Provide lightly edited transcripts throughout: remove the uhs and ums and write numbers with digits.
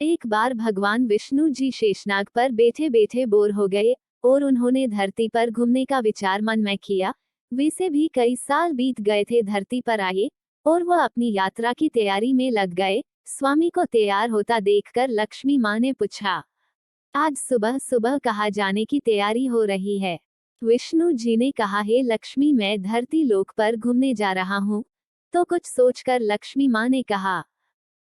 एक बार भगवान विष्णु जी शेषनाग पर बैठे बैठे बोर हो गए और उन्होंने धरती पर घूमने का विचार मन में किया। वैसे भी कई साल बीत गए थे धरती पर आए और वह अपनी यात्रा की तैयारी में लग गए। स्वामी को तैयार होता देखकर लक्ष्मी माँ ने पूछा, आज सुबह सुबह कहाँ जाने की तैयारी हो रही है? विष्णु जी ने कहा, हे लक्ष्मी, मैं धरती लोक पर घूमने जा रहा हूँ। तो कुछ सोचकर लक्ष्मी माँ ने कहा,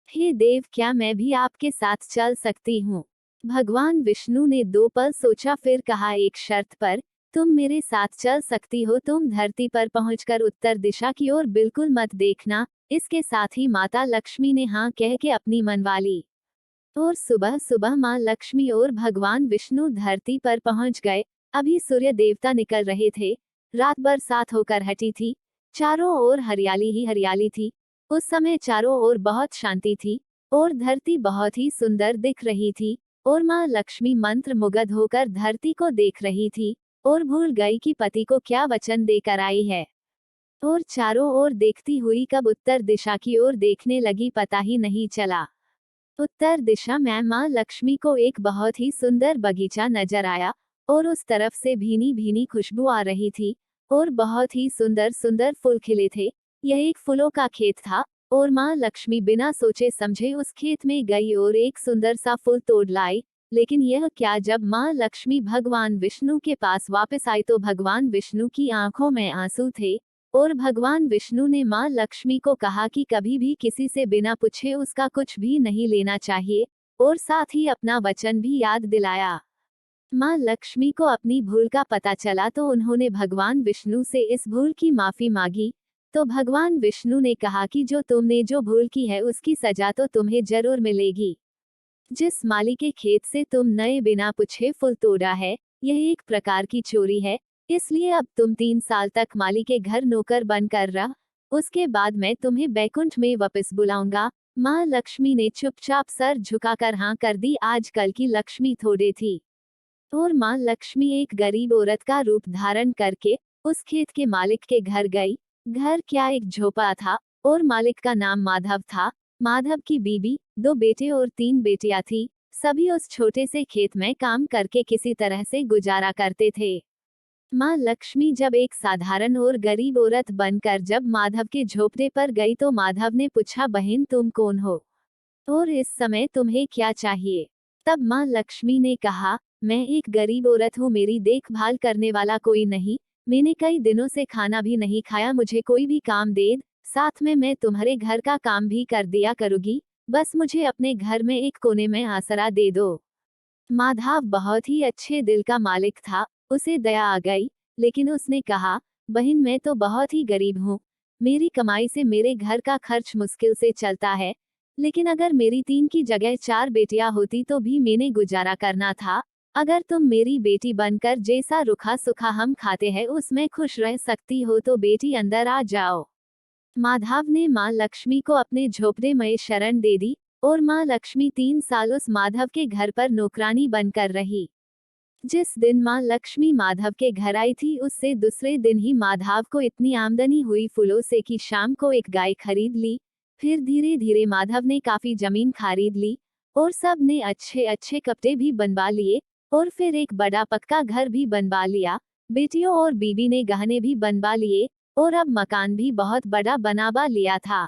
हे देव, क्या मैं भी आपके साथ चल सकती हूँ? भगवान विष्णु ने 2 पल सोचा, फिर कहा, एक शर्त पर। तुम मेरे साथ चल सकती हो। तुम धरती पर पहुंचकर उत्तर दिशा की ओर बिल्कुल मत देखना। इसके साथ ही माता लक्ष्मी ने हाँ कह के अपनी मनवा ली। और सुबह सुबह माँ लक्ष्मी और भगवान विष्णु धरती पर पहुंच गए। अभी सूर्य देवता निकल रहे थे। रात बरसात होकर हटी थी। चारों ओर हरियाली ही हरियाली थी। उस समय चारों ओर बहुत शांति थी और धरती बहुत ही सुंदर दिख रही थी। और माँ लक्ष्मी मंत्र मुग्ध होकर धरती को देख रही थी और भूल गई कि पति को क्या वचन देकर आई है। और चारों ओर देखती हुई कब उत्तर दिशा की ओर देखने लगी पता ही नहीं चला। उत्तर दिशा में माँ लक्ष्मी को एक बहुत ही सुंदर बगीचा नजर आया और उस तरफ से भीनी भीनी खुशबू आ रही थी और बहुत ही सुंदर सुंदर फूल खिले थे। यह एक फूलों का खेत था और माँ लक्ष्मी बिना सोचे समझे उस खेत में गई और एक सुंदर सा फूल तोड़ लाई। लेकिन यह क्या, जब माँ लक्ष्मी भगवान विष्णु के पास वापस आई तो भगवान विष्णु की आंखों में आंसू थे और भगवान विष्णु ने माँ लक्ष्मी को कहा कि कभी भी किसी से बिना पूछे उसका कुछ भी नहीं लेना चाहिए और साथ ही अपना वचन भी याद दिलाया। माँ लक्ष्मी को अपनी भूल का पता चला तो उन्होंने भगवान विष्णु से इस भूल की माफी मांगी। तो भगवान विष्णु ने कहा कि जो तुमने जो भूल की है उसकी सजा तो तुम्हें जरूर मिलेगी। जिस माली के खेत से तुम नए बिना पूछे फूल तोड़ा है, यह एक प्रकार की चोरी है। इसलिए अब तुम 3 साल तक माली के घर नौकर बनकर रह। उसके बाद मैं तुम्हें बैकुंठ में वापस बुलाऊंगा। माँ लक्ष्मी ने चुपचाप सर झुकाकर हाँ कर दी। आजकल की लक्ष्मी थोड़े थी और माँ लक्ष्मी एक गरीब औरत का रूप धारण करके उस खेत के मालिक के घर गई। घर क्या, एक झोपड़ा था और मालिक का नाम माधव था। माधव की बीबी, 2 बेटे और 3 बेटियां थी। सभी उस छोटे से खेत में काम करके किसी तरह से गुजारा करते थे। माँ लक्ष्मी जब एक साधारण और गरीब औरत बनकर जब माधव के झोपड़े पर गई तो माधव ने पूछा, बहन तुम कौन हो और इस समय तुम्हें क्या चाहिए? तब माँ लक्ष्मी ने कहा, मैं एक गरीब औरत हूँ, मेरी देखभाल करने वाला कोई नहीं। मैंने कई दिनों से खाना भी नहीं खाया, मुझे कोई भी काम दे, साथ में मैं तुम्हारे घर का काम भी कर दिया करूँगी। बस मुझे अपने घर में एक कोने में आसरा दे दो। माधव बहुत ही अच्छे दिल का मालिक था। उसे दया आ गई, लेकिन उसने कहा, बहन मैं तो बहुत ही गरीब हूँ। मेरी कमाई से मेरे घर का खर्च मुश्किल से चलता है। लेकिन अगर मेरी 3 की जगह 4 बेटियां होती तो भी मैंने गुजारा करना था। अगर तुम मेरी बेटी बनकर जैसा रूखा सूखा हम खाते हैं उसमें खुश रह सकती हो तो बेटी अंदर आ जाओ। माधव ने माँ लक्ष्मी को अपने झोपड़े में शरण दे दी और माँ लक्ष्मी 3 साल उस माधव के घर पर नौकरानी बनकर रही। जिस दिन माँ लक्ष्मी माधव के घर आई थी उससे दूसरे दिन ही माधव को इतनी आमदनी हुई फूलों से कि शाम को एक गाय खरीद ली। फिर धीरे धीरे माधव ने काफी जमीन खरीद ली और सब ने अच्छे अच्छे कपड़े भी बनवा लिए और फिर एक बड़ा पक्का घर भी बनवा लिया। बेटियों और बीबी ने गहने भी बनवा लिए और अब मकान भी बहुत बड़ा बनवा लिया था।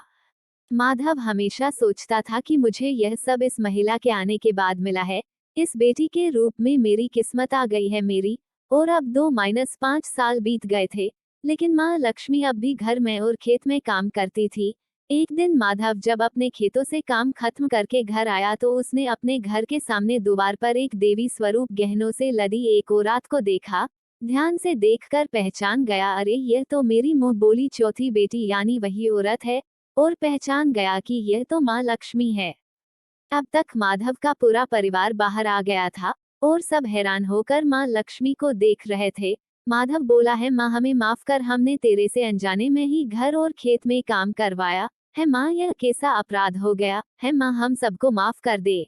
माधव हमेशा सोचता था कि मुझे यह सब इस महिला के आने के बाद मिला है। इस बेटी के रूप में मेरी किस्मत आ गई है मेरी। और अब 2-5 साल बीत गए थे, लेकिन माँ लक्ष्मी अब भी घर में और खेत में काम करती थी। एक दिन माधव जब अपने खेतों से काम खत्म करके घर आया तो उसने अपने घर के सामने द्वार पर एक देवी स्वरूप गहनों से लदी एक औरत को देखा। ध्यान से देखकर पहचान गया, अरे यह तो मेरी मुंह बोली चौथी बेटी यानी वही औरत है। और पहचान गया कि यह तो माँ लक्ष्मी है। अब तक माधव का पूरा परिवार बाहर आ गया था और सब हैरान होकर माँ लक्ष्मी को देख रहे थे। माधव बोला, है माँ हमें माफ कर, हमने तेरे से अनजाने में ही घर और खेत में काम करवाया है माँ, यह कैसा अपराध हो गया है माँ, हम सबको माफ कर दे।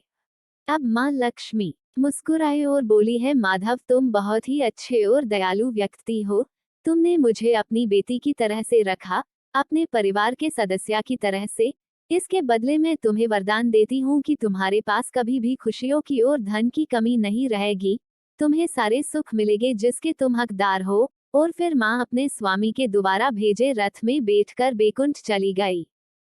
अब माँ लक्ष्मी मुस्कुराई और बोली, है माधव तुम बहुत ही अच्छे और दयालु व्यक्ति हो। तुमने मुझे अपनी बेटी की तरह से रखा, अपने परिवार के सदस्य की तरह से। इसके बदले मैं तुम्हें वरदान देती हूँ कि तुम्हारे पास कभी भी खुशियों की और धन की कमी नहीं रहेगी। तुम्हें सारे सुख मिलेंगे जिसके तुम हकदार हो। और फिर माँ अपने स्वामी के दोबारा भेजे रथ में बैठकर बैकुंठ चली गई।